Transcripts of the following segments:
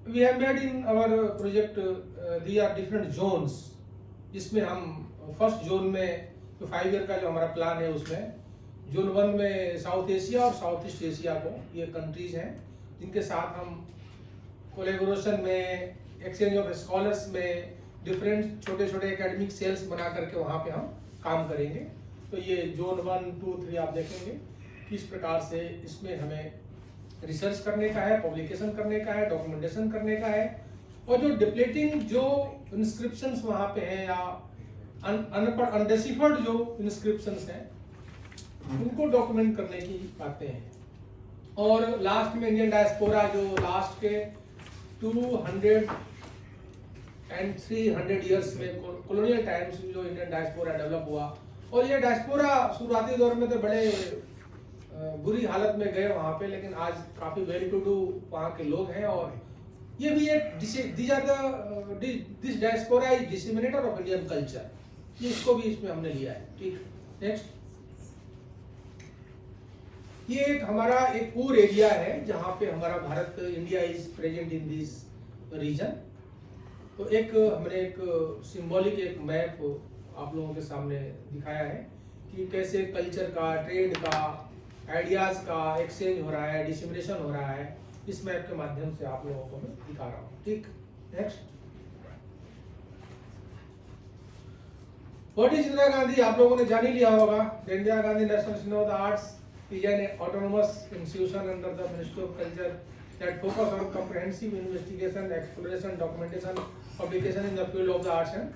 We have made in our project the are different zones, जिसमें हम first zone में जो 5 ईयर का जो हमारा प्लान है उसमें जोन 1 में साउथ एशिया और साउथ ईस्ट एशिया को ये कंट्रीज हैं जिनके साथ हम कोलेबोरेशन में, एक्सचेंज ऑफ स्कॉलर्स में, डिफरेंट छोटे छोटे एकेडमिक सेल्स बना करके वहाँ पे हम काम करेंगे। तो ये जोन 1, 2, 3 आप देखेंगे किस प्रकार से इसमें हमें रिसर्च करने का है, पब्लिकेशन करने का है, डॉक्यूमेंटेशन करने का है, और जो डिप्लेटिंग जो इंस्क्रिप्शंस वहाँ पे हैं या अनपढ़ अनडेसिफर्ड जो इंस्क्रिप्शंस हैं उनको डॉक्यूमेंट करने की बातें हैं। और लास्ट में इंडियन डायस्पोरा जो लास्ट के 200 and 300 ईयर्स में कॉलोनियल टाइम्स में जो इंडियन डायस्पोरा डेवलप हुआ, और ये डायस्पोरा शुरुआती दौर में तो बड़े बुरी हालत में गए वहाँ पे, लेकिन आज काफ़ी वेल टू डू वहाँ के लोग हैं। और ये भी एक this diaspora is disseminator of Indian culture, ये इसको भी इसमें हमने लिया है। ठीक, नेक्स्ट। ये एक हमारा एक पूर एरिया है जहाँ पे हमारा Bharat, India is present in this region. तो एक हमने एक सिंबॉलिक एक मैप आप लोगों के सामने दिखाया है कि कैसे कल्चर का, ट्रेड का, आइडियाज का एक्सचेंज हो रहा है, डिसिमिनेशन हो रहा है। इस मैप के माध्यम से आप लोगों को मैं दिखा रहा हूँ। ठीक, next. What is Indira Gandhi, आप लोगों ने जान ही लिया होगा। Indira Gandhi national institute of the arts is an autonomous institution under the Ministry of Culture that focus on comprehensive investigation, exploration, documentation, publication in the field of the arts. And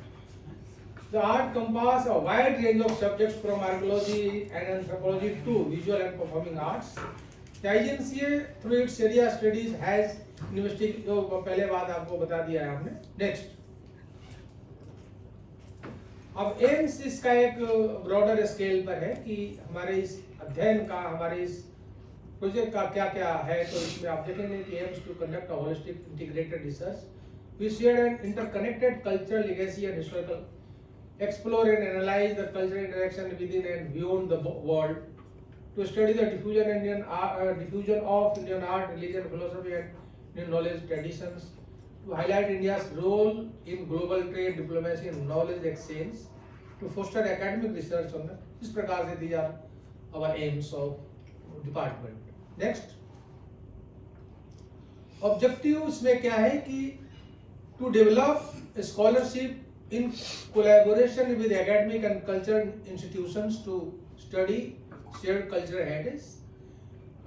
the art compass a wide range of subjects from archaeology and anthropology to visual and performing arts. The INCA through its area studies has investigated, जो पहले बात आपको बता दिया है हमने। Next, अब AIIMS इसका एक ब्रॉडर स्केल पर है कि हमारे इस अध्ययन का, हमारे इस प्रोजेक्ट का क्या क्या है। तो इसमें आप देखेंगे कि aims to conduct a holistic integrated research we share an interconnected cultural legacy and historical, explore and analyse the cultural interaction with in and beyond the world, to study the diffusion of Indian art, religion, philosophy and Indian knowledge traditions, to highlight India's role in global trade, diplomacy and knowledge exchange, to foster academic research on इस प्रकार से these are our aims of department. Next, objectives में क्या है कि to develop a scholarship in collaboration with academic and cultural institutions to study shared cultural heritage.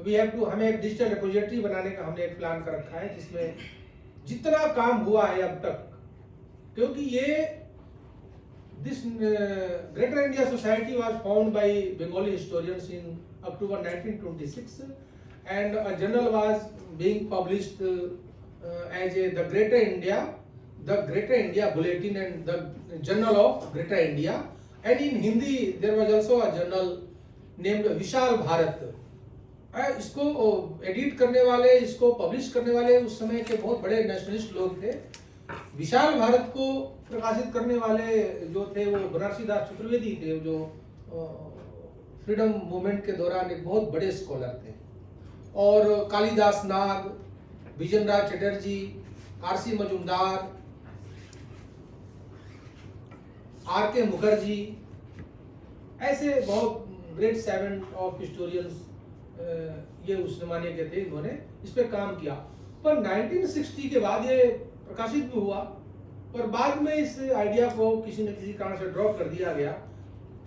We have to, हमें एक digital repository बनाने का हमने एक प्लान कर रखा है जिसमें जितना काम हुआ है अब तक, क्योंकि ये this greater India society was found by Bengali historians in October 1926 and a journal was being published as a the greater India bulletin and the journal of greater India, and in Hindi there was also a journal named Vishal Bharat. इसको edit करने वाले, इसको publish करने वाले उस समय के बहुत बड़े नेशनलिस्ट लोग थे। विशाल भारत को प्रकाशित करने वाले जो थे वो बनारसी दास चतुर्वेदी थे, जो फ्रीडम मूवमेंट के दौरान एक बहुत बड़े स्कॉलर थे। और कालिदास नाग, बिजन राज चटर्जी, आरसी मजूमदार, आर.के. मुखर्जी, ऐसे बहुत ग्रेट सेवन ऑफ हिस्टोरियंस ये उस जमाने के थे, इन्होंने इस पे काम किया। पर 1960 के बाद ये प्रकाशित भी हुआ, पर बाद में इस आइडिया को किसी न किसी कारण से ड्रॉप कर दिया गया।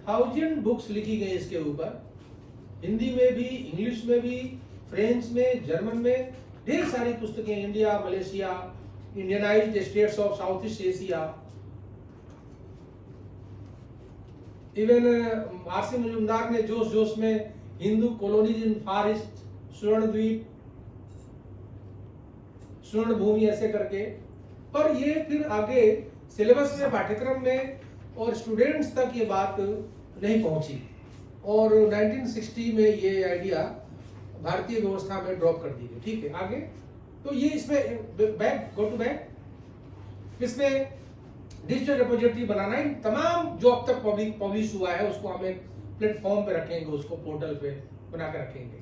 1000 बुक्स लिखी गई इसके ऊपर, हिंदी में भी, इंग्लिश में भी, फ्रेंच में, जर्मन में, ढेर सारी पुस्तकें, India, Malaysia, Indianised states of south east Asia, even RC Majumdar ने जोश जोश में हिंदू कॉलोनीज इन फार ईस्ट, स्वर्णद्वीप, स्वर्ण भूमि, ऐसे करके। पर ये फिर आगे सिलेबस में, पाठ्यक्रम में और स्टूडेंट्स तक ये बात नहीं पहुंची, और 1960 में ये आइडिया भारतीय व्यवस्था में ड्रॉप कर दी गई। ठीक है, आगे। तो ये इसमें बैक, गो टू बैक, इसमें डिजिटल रिपोजिटरी बनाना है। तमाम जो अब तक पब्लिश हुआ है उसको हम एक प्लेटफॉर्म पे रखेंगे, उसको पोर्टल पे बना कर रखेंगे।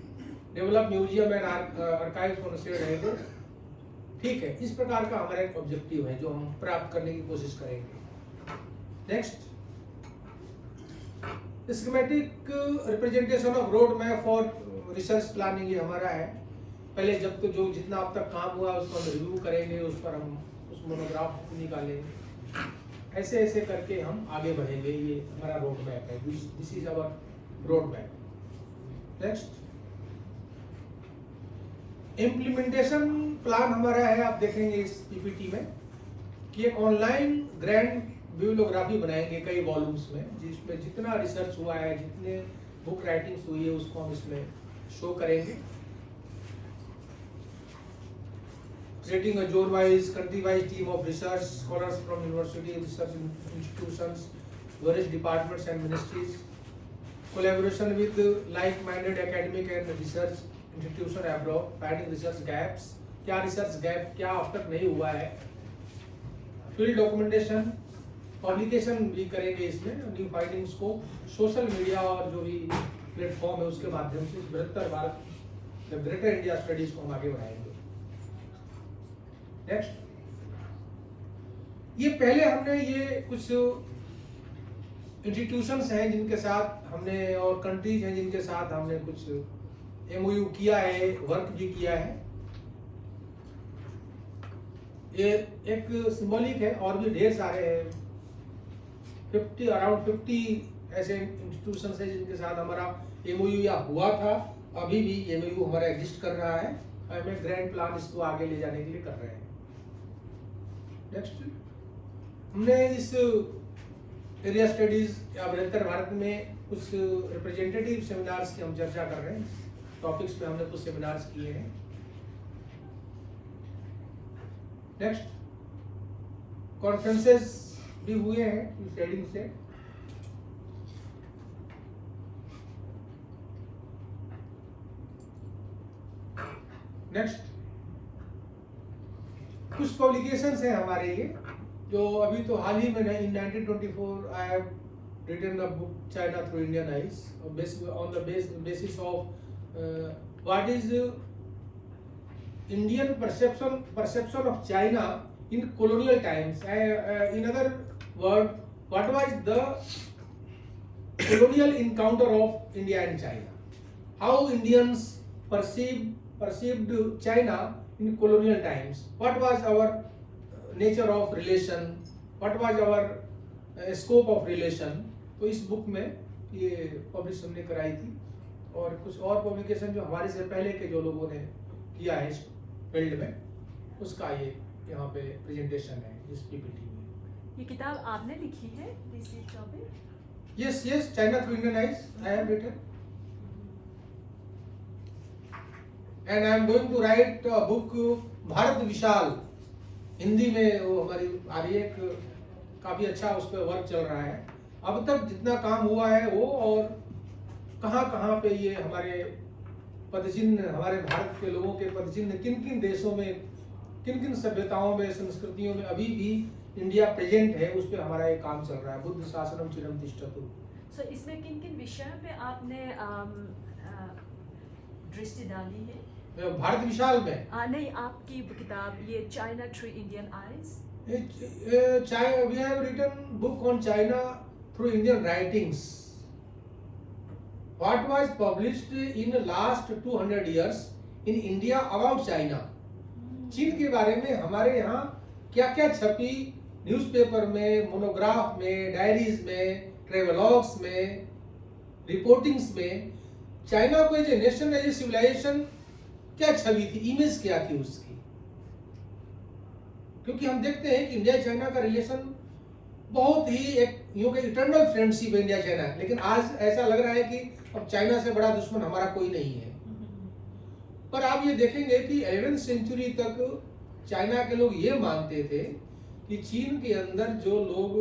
Develop museum and archives for shared heritage, ठीक है, इस प्रकार का हमारा एक ऑब्जेक्टिव है जो हम प्राप्त करने की कोशिश करेंगे। Next, schematic representation of road map for research planning, ये हमारा है। पहले जब तो जो जितना अब तक काम हुआ उसको हम रिव्यू करेंगे, उस पर हम उस मोनोग्राफ निकालेंगे, ऐसे ऐसे करके हम आगे बढ़ेंगे। ये हमारा रोड मैप है, this is our road map. Next, implementation plan हमारा है, आप देखेंगे इस पीपीटी में कि एक ऑनलाइन ग्रैंड बिब्लियोग्राफी बनाएंगे कई वॉल्यूम्स में, जिसमें जितना रिसर्च हुआ है, जितने बुक राइटिंग्स हुई है, उसको हम इसमें शो करेंगे। creating a zone wise, country wise team of research scholars from university, research institutions, various departments and ministries, collaboration with like-minded academic and research institution abroad, finding research gaps, क्या research gap क्या अब तक नहीं हुआ है, field documentation, publication भी करेंगे इसमें, न्यू फाइंडिंग्स को सोशल मीडिया और जो भी प्लेटफॉर्म है उसके माध्यम से बृहत्तर भारत, ग्रेटर इंडिया स्टडीज को हम आगे बढ़ाएंगे। नेक्स्ट, ये पहले हमने ये कुछ इंस्टीट्यूशंस हैं जिनके साथ हमने और कंट्रीज हैं जिनके साथ हमने कुछ एमओयू किया है, वर्क भी किया है। ये एक सिंबॉलिक है, और भी ढेर सारे हैं, अराउंड 50 ऐसे इंस्टीट्यूशंस हैं जिनके साथ हमारा एमओयू या हुआ था, अभी भी एमओयू हमारा एग्जिस्ट कर रहा है, हमें ग्रैंड प्लान इसको आगे ले जाने के लिए कर रहे हैं। नेक्स्ट, हमने इस एरिया स्टडीज या बृहत्तर भारत में कुछ रिप्रेजेंटेटिव सेमिनार्स की हम चर्चा कर रहे हैं, टॉपिक्स पे हमने कुछ सेमिनार्स किए हैं। नेक्स्ट, कॉन्फ्रेंसेस भी हुए हैं इस हेडिंग से। नेक्स्ट, कुछ पब्लिकेशंस हैं हमारे ये जो अभी तो हाल ही में in 1924 I have written the book China through Indian eyes on the basis of what is Indian perception of China in colonial times. In other words, what was the colonial encounter of India and China? How Indians perceived China in colonial times? What was our nature of relation? What was our scope of relation? तो इस book में ये publish हमने कराई थी, और कुछ और पब्लिकेशन जो हमारे से पहले के जो लोगों ने किया है इस फील्ड में, उसका ये यहाँ पे प्रेजेंटेशन है इस पीपीटी में। ये किताब आपने लिखी है? Yes, China through Indian eyes I have written, and I am going to write a book Bharat विशाल, हिंदी में वो हमारी आ रही है, काफी अच्छा उस पर वर्क चल रहा है। अब तक जितना काम हुआ है वो, और कहाँ पे ये हमारे पदचिन्ह, हमारे भारत के लोगों के पदचिन्ह किन किन देशों में, किन किन सभ्यताओं में, संस्कृतियों में अभी भी इंडिया प्रेजेंट है, उस पे हमारा ये काम चल रहा है। बुद्ध शासनम चिरम तिष्ठतु। सो इसमें किन किन विषयों पे आपने दृष्टि डाली है? भारत विशाल में नहीं, आपकी किताब ये China through Indian eyes. We have written book on China through Indian writings. What was published in the last 200 years in India about China? चीन के बारे में हमारे यहाँ क्या क्या छपी न्यूज़पेपर में, मोनोग्राफ में, डायरीज में, ट्रेवलॉग्स में, रिपोर्टिंग्स में, चाइना को as a nation, as a civilisation क्या छवि थी, इमेज क्या थी उसकी। क्योंकि हम देखते हैं कि इंडिया चाइना का रिलेशन बहुत ही एक यूं के इटर्नल फ्रेंडशिप है इंडिया चाइना, लेकिन आज ऐसा लग रहा है कि अब चाइना से बड़ा दुश्मन हमारा कोई नहीं है। पर आप ये देखेंगे कि 11वीं सेंचुरी तक चाइना के लोग ये मानते थे कि चीन के अंदर जो लोग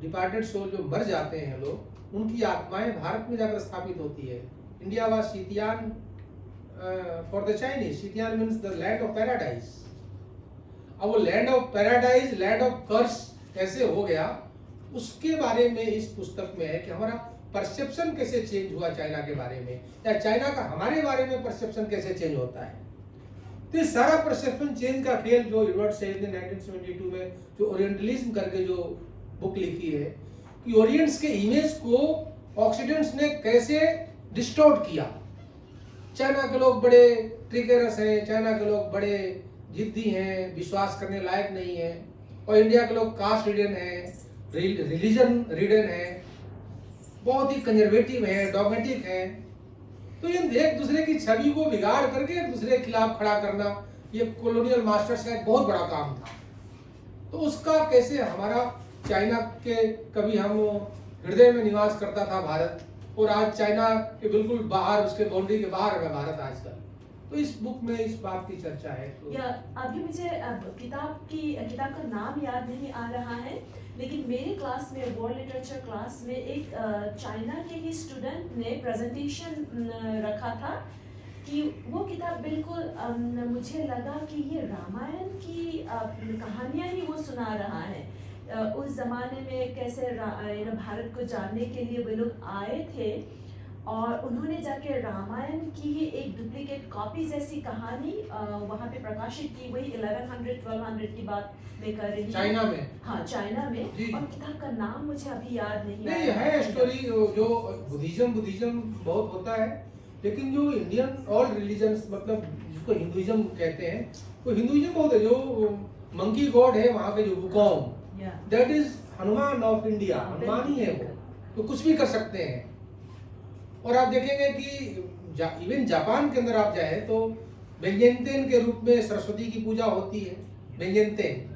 डिपार्टेड सोल जो मर जाते हैं लोग, उनकी आत्माएं भारत में जाकर स्थापित होती है। India was Xitian for the Chinese, Xitian means the land of paradise. अब वो land of paradise, land of curse कैसे हो गया, उसके बारे में इस पुस्तक में है कि हमारा परसेप्शन कैसे चेंज हुआ चाइना के बारे में, या चाइना का हमारे बारे में परसेप्शन कैसे चेंज होता है। तो ये सारा परसेप्शन चेंज का खेल जो एडवर्ड सैड ने 1972 में जो ओरिएंटलिज्म करके जो बुक लिखी है कि ओरिएंट्स के इमेज को ऑक्सीडेंट्स ने कैसे डिस्टॉर्ट किया। चाइना के लोग बड़े ट्रिकरस हैं, चाइना के लोग बड़े जिद्दी हैं, विश्वास करने लायक नहीं है, और इंडिया के लोग कास्ट रिडन हैं, रिलीजन रिडन हैं, बहुत ही कंजर्वेटिव हैं, डॉगमेटिक हैं। तो ये एक दूसरे की छवि को बिगाड़ करके एक दूसरे के खिलाफ खड़ा करना ये कॉलोनियल मास्टर्स का एक बहुत बड़ा काम था। तो उसका कैसे हमारा चाइना के कभी हम हृदय में निवास करता था भारत, और आज चाइना के बिल्कुल बाहर, उसके बाउंड्री के बाहर है भारत आजकल। तो इस बुक में इस बात की चर्चा है। तो या अभी मुझे किताब का नाम याद नहीं आ रहा है, लेकिन मेरे क्लास में वर्ल्ड लिटरेचर क्लास में एक चाइना के ही स्टूडेंट ने प्रेजेंटेशन रखा था कि वो किताब बिल्कुल मुझे लगा कि ये रामायण की कहानियाँ ही वो सुना रहा है। उस ज़माने में कैसे भारत को जानने के लिए वे लोग आए थे, और उन्होंने जाके रामायण की ही एक डुप्लीकेट कॉपी जैसी कहानी वहाँ पे प्रकाशित की, वही 1100-1200 की बात मैं कर रही हूँ, चाइना में। हाँ, चाइना में। और किताब का नाम मुझे अभी याद नहीं नहीं है स्टोरी। जो बुद्धिज्म बहुत होता है, लेकिन जो इंडियन ऑल रिलीजन्स मतलब जिसको हिंदुइज्म कहते हैं, वो हिंदुइज्म बहुत है। जो मंकी गॉड है वहाँ के, जो Wukong, that is Hanuman of India, Hanuman ही है वो, तो कुछ भी कर सकते हैं। और आप देखेंगे कि इवन जापान के अंदर आप जाए तो बेंजेंतेन के रूप में सरस्वती की पूजा होती है, बेंजेंतेन।